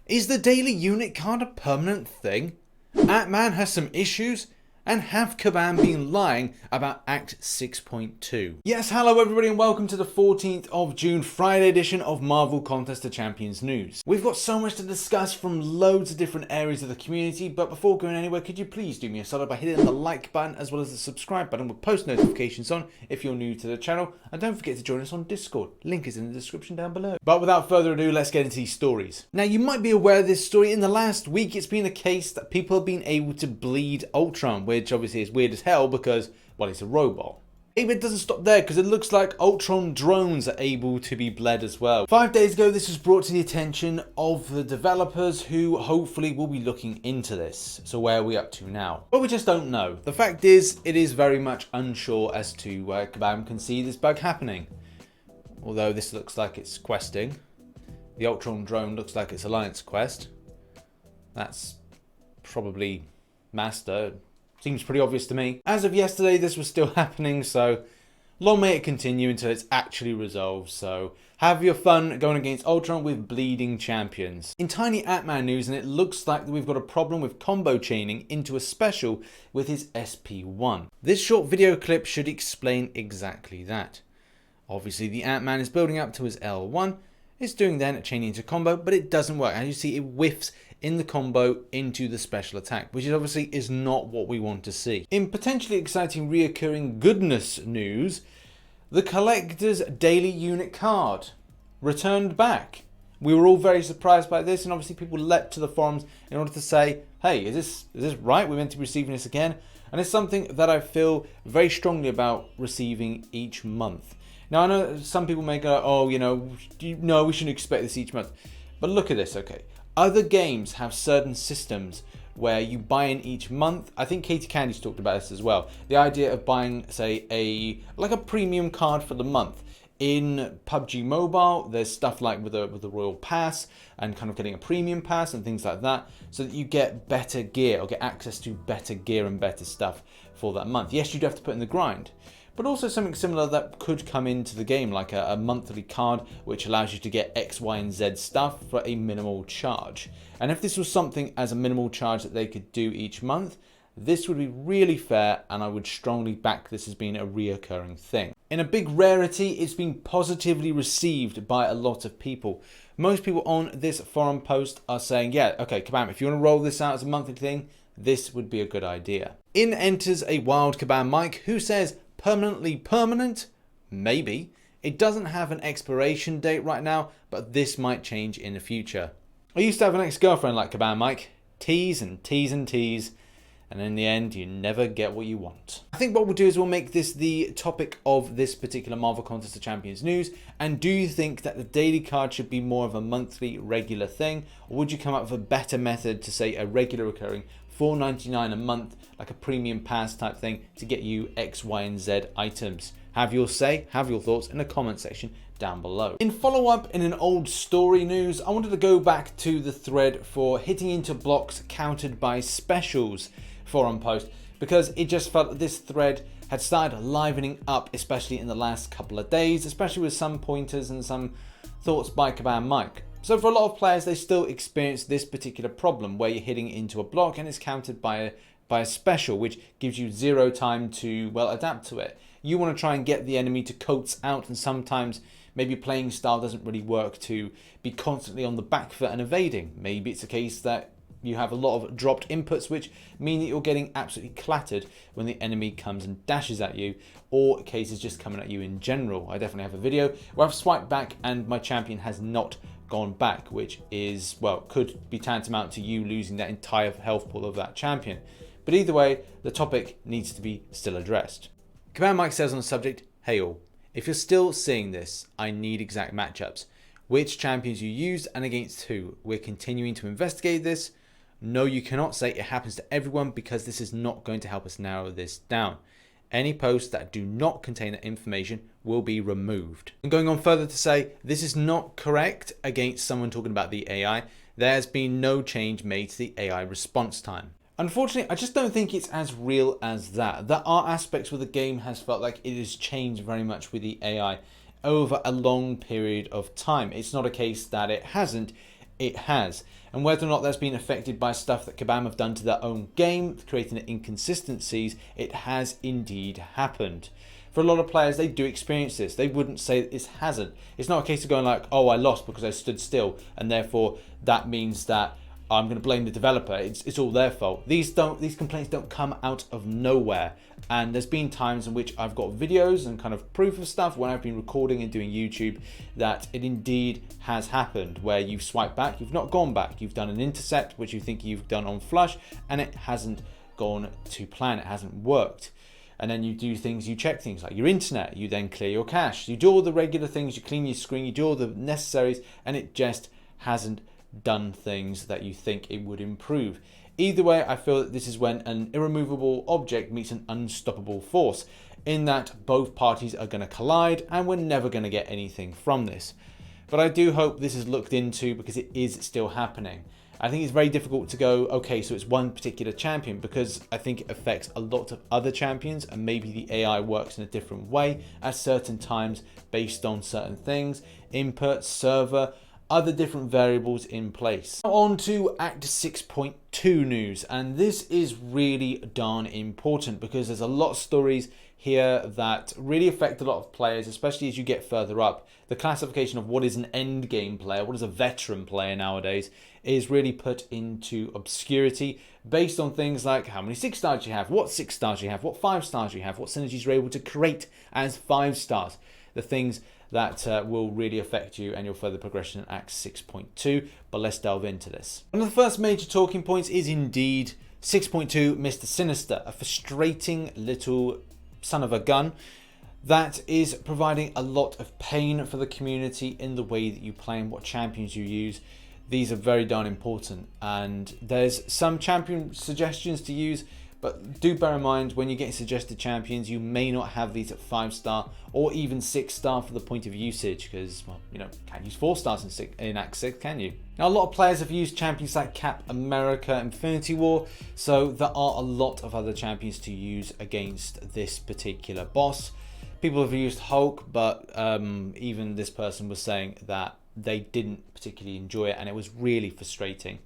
Is the daily unit card a permanent thing? Antman has some issues? And have Kabam been lying about Act 6.2? Yes, hello everybody and welcome to the 14th of June, Friday edition of Marvel Contest of Champions news. We've got so much to discuss from loads of different areas of the community, but before going anywhere, could you please do me a solid by hitting the like button as well as the subscribe button with post notifications on if you're new to the channel, and don't forget to join us on Discord, link is in the description down below. But without further ado, let's get into these stories. Now you might be aware of this story. In the last week it's been a case that people have been able to bleed Ultron, which obviously is weird as hell because, well, it's a robot. But it doesn't stop there because it looks like Ultron drones are able to be bled as well. 5 days ago this was brought to the attention of the developers who hopefully will be looking into this. So where are we up to now? Well, we just don't know. The fact is, it is very much unsure as to where Kabam can see this bug happening. Although this looks like it's questing. The Ultron drone looks like it's Alliance quest. That's probably Master. Seems pretty obvious to me. As of yesterday, this was still happening, so long may it continue until it's actually resolved. So have your fun going against Ultron with bleeding champions. In tiny Antman news, and it looks like we've got a problem with combo chaining into a special with his SP1. This short video clip should explain exactly that. Obviously, the Antman is building up to his L1. It's doing then a chaining into combo, but it doesn't work. As you see, it whiffs in the combo into the special attack, which obviously is not what we want to see. In potentially exciting reoccurring goodness news, the collector's daily unit card returned back. We were all very surprised by this, and obviously people leapt to the forums in order to say, hey, is this right? We're meant to be receiving this again? And it's something that I feel very strongly about receiving each month. Now, I know some people may go, oh, no, we shouldn't expect this each month. But look at this, okay. Other games have certain systems where you buy in each month. I think Katie Candy's talked about this as well. The idea of buying, say, a premium card for the month. In PUBG Mobile, there's stuff like with the Royal Pass and kind of getting a premium pass and things like that, so that you get better gear or get access to better gear and better stuff for that month. Yes, you'd have to put in the grind, but also something similar that could come into the game, like a monthly card which allows you to get X, Y, and Z stuff for a minimal charge. And if this was something as a minimal charge that they could do each month, this would be really fair, and I would strongly back this as being a reoccurring thing. In a big rarity, it's been positively received by a lot of people. Most people on this forum post are saying, yeah, okay, Kabam, if you want to roll this out as a monthly thing, this would be a good idea. In enters a wild Kabam Mike who says, permanently permanent? Maybe. It doesn't have an expiration date right now, but this might change in the future. I used to have an ex-girlfriend like Kabam Mike. Tease and tease and tease. And in the end, you never get what you want. I think what we'll do is we'll make this the topic of this particular Marvel Contest of Champions news. And do you think that the daily card should be more of a monthly regular thing? Or would you come up with a better method to say a regular recurring $4.99 a month, like a premium pass type thing to get you X, Y, and Z items? Have your say, have your thoughts in the comment section down below. In follow-up in an old story news, I wanted to go back to the thread for hitting into blocks countered by specials forum post, because it just felt that this thread had started livening up, especially in the last couple of days, especially with some pointers and some thoughts by Kabam Mike. So for a lot of players, they still experience this particular problem where you're hitting into a block and it's countered by a special, which gives you zero time to, well, adapt to it. You want to try and get the enemy to coax out, and sometimes maybe playing style doesn't really work to be constantly on the back foot and evading. Maybe it's a case that you have a lot of dropped inputs, which mean that you're getting absolutely clattered when the enemy comes and dashes at you, or cases just coming at you in general. I definitely have a video where I've swiped back and my champion has not gone back, which is, well, could be tantamount to you losing that entire health pool of that champion. But either way, the topic needs to be still addressed. Kabam Mike says on the subject, hey all, if you're still seeing this, I need exact matchups. Which champions you used and against who. We're continuing to investigate this. No, you cannot say it happens to everyone, because this is not going to help us narrow this down. Any posts that do not contain that information will be removed. And going on further to say, this is not correct against someone talking about the AI. There has been no change made to the AI response time. Unfortunately, I just don't think it's as real as that. There are aspects where the game has felt like it has changed very much with the AI over a long period of time. It's not a case that it hasn't. it has. And whether or not that's been affected by stuff that Kabam have done to their own game, creating inconsistencies, it has indeed happened. For a lot of players, they do experience this. They wouldn't say this hasn't. It's not a case of going like, oh, I lost because I stood still, and therefore that means that I'm going to blame the developer. It's all their fault. These complaints don't come out of nowhere. And there's been times in which I've got videos and kind of proof of stuff when I've been recording and doing YouTube that it indeed has happened, where you've swiped back, you've not gone back, you've done an intercept, which you think you've done on flush, and it hasn't gone to plan, it hasn't worked. And then you do things, you check things like your internet, you then clear your cache, you do all the regular things, you clean your screen, you do all the necessaries, and it just hasn't done things that you think it would improve. Either way, I feel that this is when an irremovable object meets an unstoppable force, in that both parties are going to collide and we're never going to get anything from this. But I do hope this is looked into, because it is still happening. I think it's very difficult to go, okay, so it's one particular champion, because I think it affects a lot of other champions, and maybe the AI works in a different way at certain times based on certain things, input, server, other different variables in place. Now on to Act 6.2 news, and this is really darn important because there's a lot of stories here that really affect a lot of players, especially as you get further up. The classification of what is an end game player, what is a veteran player nowadays, is really put into obscurity based on things like how many 6 stars you have, what 6 stars you have, what 5 stars you have, what synergies you're able to create as 5 stars. The things that will really affect you and your further progression in Act 6.2, but let's delve into this. One of the first major talking points is indeed 6.2 Mr. Sinister, a frustrating little son of a gun that is providing a lot of pain for the community in the way that you play and what champions you use. These are very darn important, and there's some champion suggestions to use, but do bear in mind when you're getting suggested champions, you may not have these at 5 star or even 6 star for the point of usage, because, well, you know, can't use 4 stars in Act 6, can you? Now, a lot of players have used champions like Cap America, Infinity War, so there are a lot of other champions to use against this particular boss. People have used Hulk, but even this person was saying that they didn't particularly enjoy it and it was really frustrating.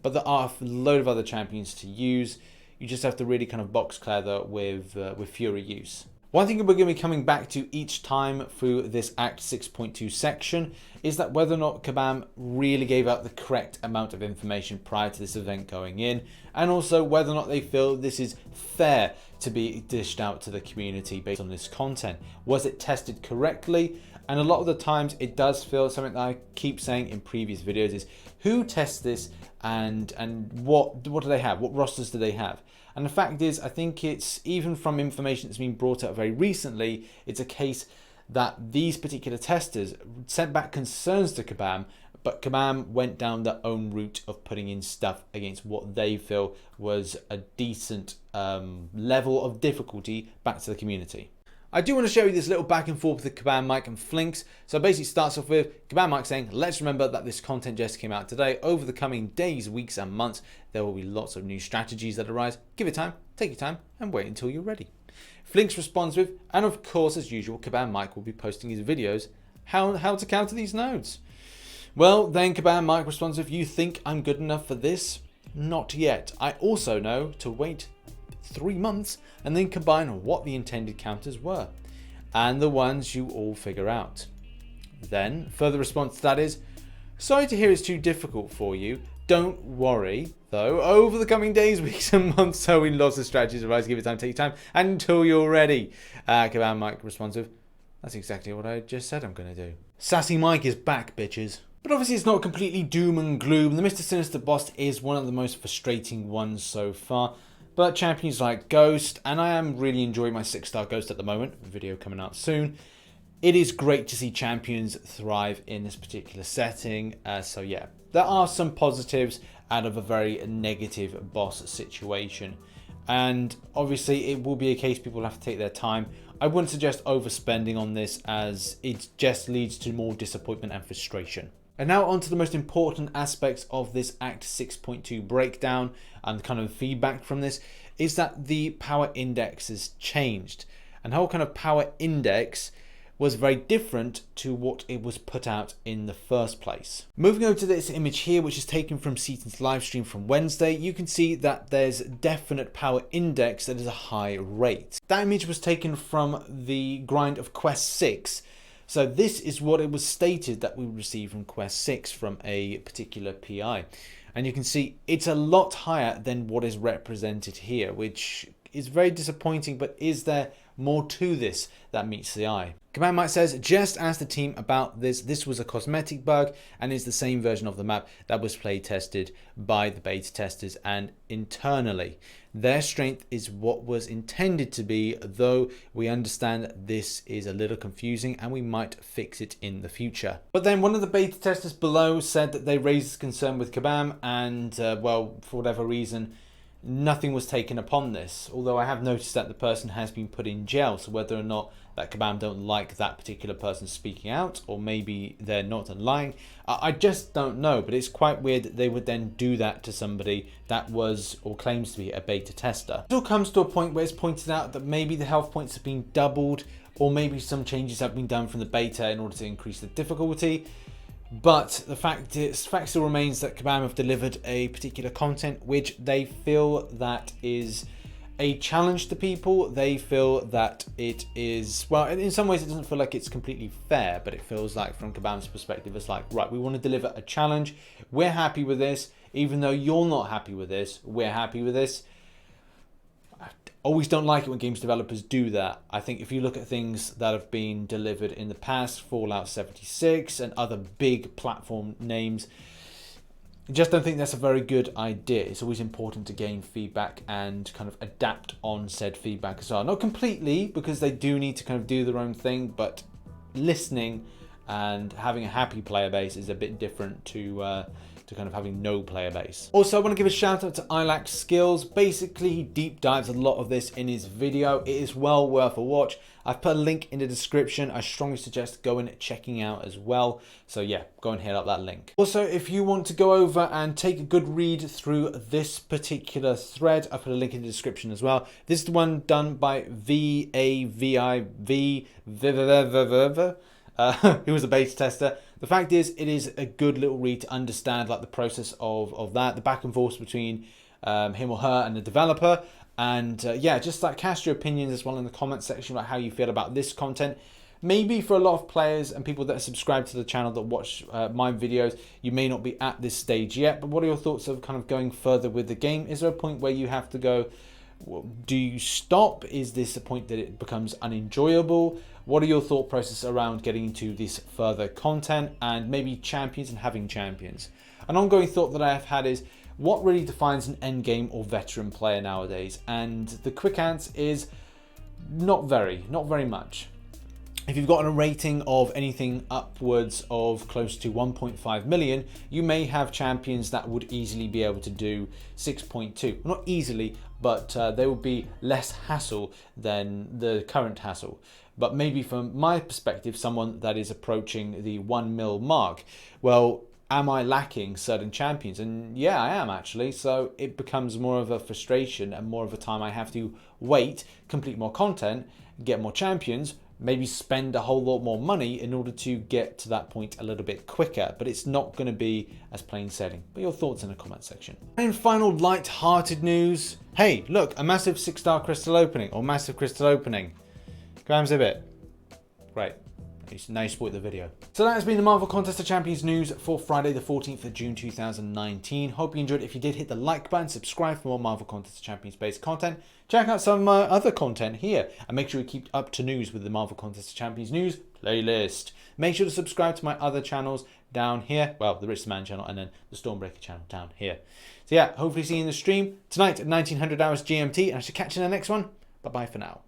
But there are a load of other champions to use. You just have to really kind of box clear that with Fury use. One thing we're going to be coming back to each time through this Act 6.2 section is that whether or not Kabam really gave out the correct amount of information prior to this event going in, and also whether or not they feel this is fair to be dished out to the community based on this content. Was it tested correctly? And a lot of the times it does feel something that I keep saying in previous videos is who tests this and what do they have? What rosters do they have? And the fact is, I think it's even from information that's been brought out very recently, it's a case that these particular testers sent back concerns to Kabam, but Kabam went down their own route of putting in stuff against what they feel was a decent level of difficulty back to the community. I do want to show you this little back and forth with Kabam Mike and Flinks. So it basically starts off with Kabam Mike saying, let's remember that this content just came out today. Over the coming days, weeks and months, there will be lots of new strategies that arise. Give it time, take your time, and wait until you're ready. Flinks responds with, and of course, as usual, Kabam Mike will be posting his videos, how to counter these nodes. Well, then Kabam Mike responds with, you think I'm good enough for this? Not yet. I also know to wait 3 months and then combine what the intended counters were and the ones you all figure out. Then further response to that is, sorry to hear it's too difficult for you. Don't worry though, over the coming days, weeks and months, so we lots of strategies arise. Give it time, take your time until you're ready. Kabam Mike responds with, that's exactly what I just said I'm gonna do. Sassy Mike is back, bitches. But obviously it's not completely doom and gloom. The Mr. Sinister boss is one of the most frustrating ones so far. But champions like Ghost, and I am really enjoying my 6-star Ghost at the moment, video coming out soon. It is great to see champions thrive in this particular setting. So yeah, there are some positives out of a very negative boss situation. And obviously it will be a case people have to take their time. I wouldn't suggest overspending on this, as it just leads to more disappointment and frustration. And now on to the most important aspects of this Act 6.2 breakdown and the kind of feedback from this is that the power index has changed. And the whole kind of power index was very different to what it was put out in the first place. Moving over to this image here, which is taken from Seaton's live stream from Wednesday, you can see that there's definite power index that is a high rate. That image was taken from the grind of Quest 6. So this is what it was stated that we received from Quest 6 from a particular PI. And you can see it's a lot higher than what is represented here, which is very disappointing, but is there more to this that meets the eye? Command Mike says, just ask the team about this. This was a cosmetic bug and is the same version of the map that was play tested by the beta testers and internally. Their strength is what was intended to be, though we understand this is a little confusing and we might fix it in the future. But then one of the beta testers below said that they raised concern with Kabam and, well, for whatever reason, nothing was taken upon this, although I have noticed that the person has been put in jail, so whether or not that Kabam don't like that particular person speaking out, or maybe they're not lying, I just don't know. But it's quite weird that they would then do that to somebody that was or claims to be a beta tester. It all comes to a point where it's pointed out that maybe the health points have been doubled, or maybe some changes have been done from the beta in order to increase the difficulty. But the fact still remains that Kabam have delivered a particular content which they feel that is a challenge to people. They feel that it is, well, in some ways it doesn't feel like it's completely fair, but it feels like from Kabam's perspective, it's like, right, we want to deliver a challenge. We're happy with this. Even though you're not happy with this, we're happy with this. Always don't like it when games developers do that. I think if you look at things that have been delivered in the past, Fallout 76 and other big platform names, I just don't think that's a very good idea. It's always important to gain feedback and kind of adapt on said feedback as well. Not completely, because they do need to kind of do their own thing, but listening and having a happy player base is a bit different to kind of having no player base. Also, I want to give a shout out to iLack Skills. Basically, he deep dives a lot of this in his video. It is well worth a watch. I've put a link in the description. I strongly suggest going and checking out as well. So yeah, go and hit up that link. Also, if you want to go over and take a good read through this particular thread, I put a link in the description as well. This is the one done by VAVIV, who was a beta tester. The fact is, it is a good little read to understand like the process of that, the back and forth between him or her and the developer. And yeah, just like cast your opinions as well in the comment section about how you feel about this content. Maybe for a lot of players and people that are subscribed to the channel that watch my videos, you may not be at this stage yet, but what are your thoughts of kind of going further with the game? Is there a point where you have to go, do you stop? Is this a point that it becomes unenjoyable? What are your thought process around getting into this further content and maybe champions and having champions? An ongoing thought that I have had is, what really defines an endgame or veteran player nowadays? And the quick answer is not very much. If you've got a rating of anything upwards of close to 1.5 million, you may have champions that would easily be able to do 6.2. Not easily, but they would be less hassle than the current hassle. But maybe from my perspective, someone that is approaching the 1 mil mark, well, am I lacking certain champions? And yeah, I am actually. So it becomes more of a frustration and more of a time I have to wait, complete more content, get more champions, maybe spend a whole lot more money in order to get to that point a little bit quicker, but it's not going to be as plain sailing. But your thoughts in the comment section. And in final light-hearted news, hey, look, a massive 6-star crystal opening, or massive crystal opening. Graham Zibiit. Great. Now you spoiled the video. So that has been the Marvel Contest of Champions news for Friday the 14th of June 2019. Hope you enjoyed it. If you did, hit the like button, subscribe for more Marvel Contest of Champions based content. Check out some of my other content here and make sure you keep up to news with the Marvel Contest of Champions news playlist. Make sure to subscribe to my other channels down here. Well, the Richest Man channel and then the Stormbreaker channel down here. So yeah, hopefully see you in the stream tonight at 1900 hours GMT, and I should catch you in the next one. Bye-bye for now.